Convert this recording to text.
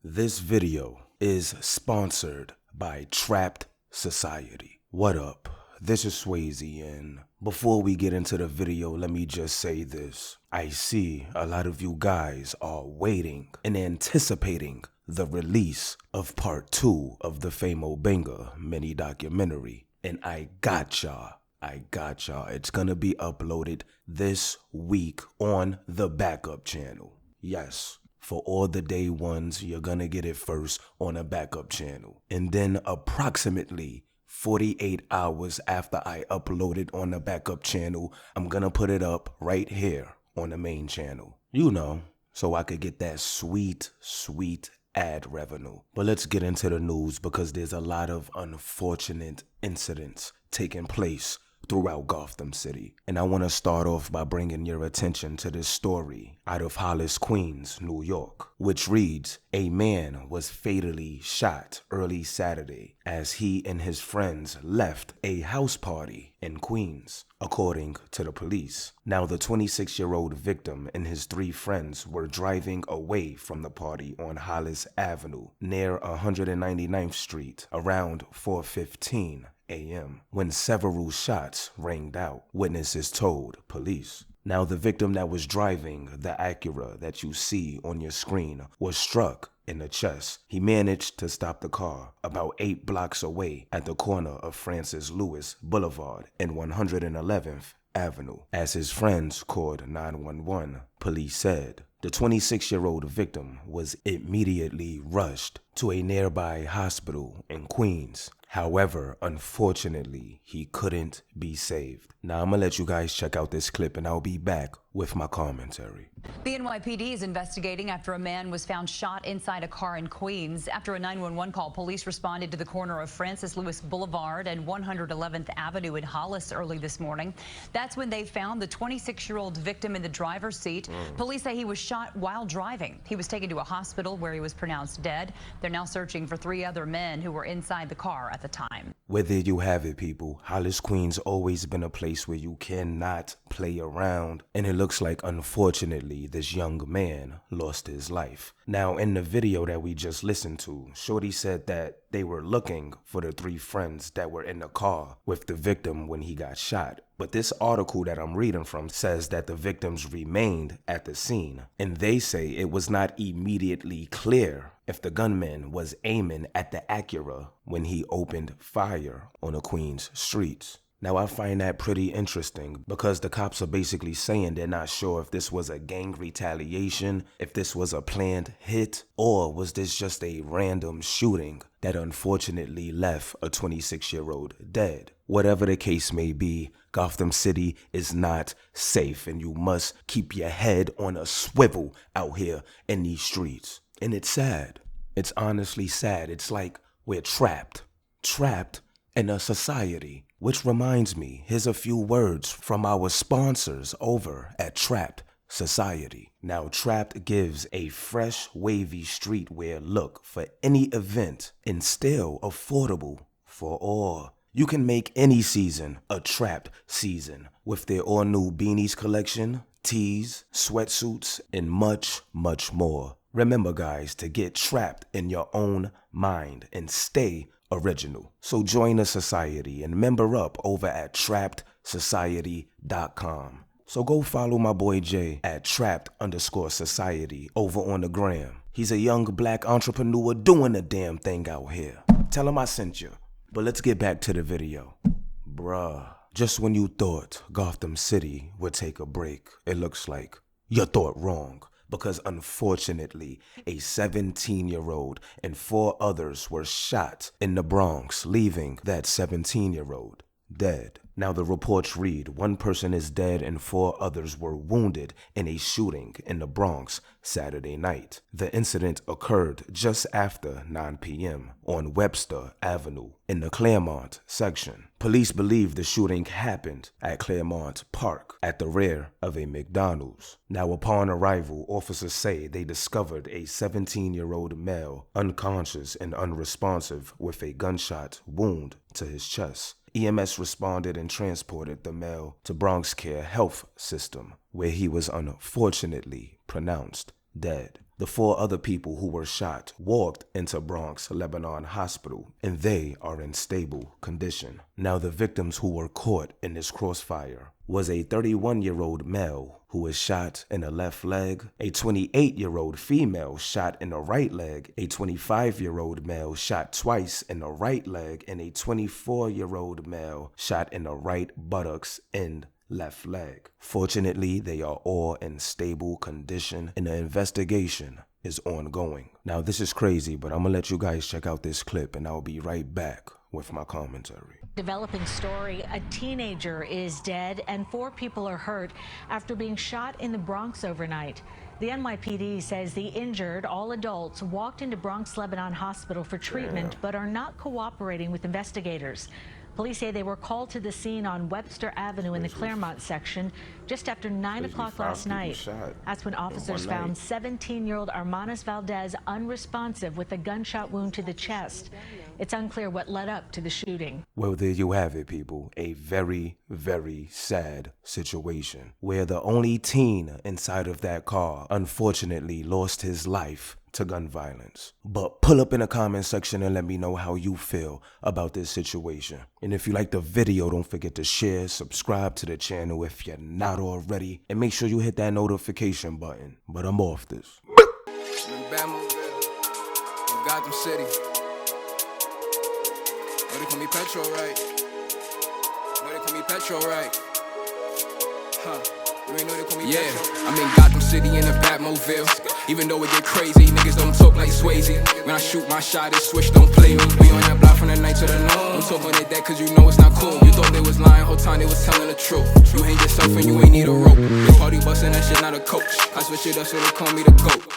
This video is sponsored by Trapped Society. What up? This is Swayze, and before we get into the video, let me just say this. I see a lot of you guys are waiting and anticipating the release of part 2 of the Famo Banger mini documentary, and I got y'all. It's gonna be uploaded this week on the backup channel. Yes. For all the day ones, you're gonna get it first on a backup channel. And then approximately 48 hours after I upload it on the backup channel, I'm gonna put it up right here on the main channel. You know, so I could get that sweet ad revenue. But let's get into the news because there's a lot of unfortunate incidents taking place throughout Gotham City. And I want to start off by bringing your attention to this story out of Hollis, Queens, New York, which reads, a man was fatally shot early Saturday as he and his friends left a house party in Queens, according to the police. Now, the 26-year-old victim and his 3 friends were driving away from the party on Hollis Avenue near 199th Street around 4:15 a.m. when several shots rang out, witnesses told police. Now, the victim that was driving the Acura that you see on your screen was struck in the chest. He managed to stop the car about 8 blocks away at the corner of Francis Lewis Boulevard and 111th Avenue. As his friends called 911, police said. The 26-year-old victim was immediately rushed to a nearby hospital in Queens. However, unfortunately, he couldn't be saved. Now, I'm gonna let you guys check out this clip and I'll be back with my commentary. The NYPD is investigating after a man was found shot inside a car in Queens. After a 911 call, police responded to the corner of Francis Lewis Boulevard and 111th Avenue in Hollis early this morning. That's when they found the 26-year-old victim in the driver's seat. Police say he was shot while driving. He was taken to a hospital where he was pronounced dead. They're now searching for 3 other men who were inside the car at the time. Well, there you have it, people. Hollis, Queens always been a place where you cannot play around. And it looks like, unfortunately, this young man lost his life. Now, in the video that we just listened to, Shorty said that they were looking for the 3 friends that were in the car with the victim when he got shot. But this article that I'm reading from says that the victims remained at the scene. And they say it was not immediately clear if the gunman was aiming at the Acura when he opened fire on the Queens streets. Now, I find that pretty interesting because the cops are basically saying they're not sure if this was a gang retaliation, if this was a planned hit, or was this just a random shooting that unfortunately left a 26-year-old dead. Whatever the case may be, Gotham City is not safe and you must keep your head on a swivel out here in these streets. And it's sad. It's honestly sad. It's like we're trapped in a society. Which reminds me, here's a few words from our sponsors over at Trapped Society. Now, Trapped gives a fresh, wavy streetwear look for any event and still affordable for all. You can make any season a Trapped season with their all-new beanies collection, tees, sweatsuits, and much more. Remember, guys, to get trapped in your own mind and stay original. So join the society and member up over at trappedsociety.com. So go follow my boy Jay at trapped_society over on the gram. He's a young black entrepreneur doing the damn thing out here. Tell him I sent you. But let's get back to the video. Bruh, just when you thought Gotham City would take a break, it looks like you thought wrong. Because unfortunately, a 17-year-old and 4 others were shot in the Bronx, leaving that 17-year-old dead. Now, the reports read, 1 person is dead and 4 others were wounded in a shooting in the Bronx Saturday night. The incident occurred just after 9 p.m. on Webster Avenue in the Claremont section. Police believe the shooting happened at Claremont Park at the rear of a McDonald's. Now, upon arrival, officers say they discovered a 17-year-old male unconscious and unresponsive with a gunshot wound to his chest. EMS responded and transported the male to Bronx Care Health System, where he was unfortunately pronounced dead. The 4 other people who were shot walked into Bronx, Lebanon Hospital, and they are in stable condition. Now, the victims who were caught in this crossfire was a 31-year-old male who was shot in the left leg, a 28-year-old female shot in the right leg, a 25-year-old male shot twice in the right leg, and a 24-year-old male shot in the right buttocks and left leg. Fortunately, they are all in stable condition and the investigation is ongoing. Now, this is crazy, but I'm gonna let you guys check out this clip and I'll be right back with my commentary. Developing story, a teenager is dead and 4 people are hurt after being shot in the Bronx overnight. The NYPD says the injured, all adults, walked into Bronx Lebanon Hospital for treatment but are not cooperating with investigators. Police say they were called to the scene on Webster Avenue in the Claremont section just after 9 o'clock last night. That's when officers found 17-year-old Armanis Valdez unresponsive with a gunshot wound to the chest. It's unclear what led up to the shooting. Well, there you have it, people. A very, very sad situation where the only teen inside of that car unfortunately lost his life to gun violence. But pull up in the comment section and let me know how you feel about this situation. And if you like the video, don't forget to share, subscribe to the channel if you're not already, and make sure you hit that notification button. But I'm off this. Gotham City. Know they call me Petro, right? Know they call me Petro, right? Huh. You ain't know they call me Petro? I'm in Gotham City in the Batmobile. Even though it get crazy, niggas don't talk like Swayze. When I shoot my shot, it's switch, don't play me. We on that block from the night to the noon. Don't talk on it that cause you know it's not cool. You thought they was lying, whole time they was telling the truth. You hang yourself and you ain't need a rope. They party bustin', that shit not a coach. I switch it up so they call me the GOAT.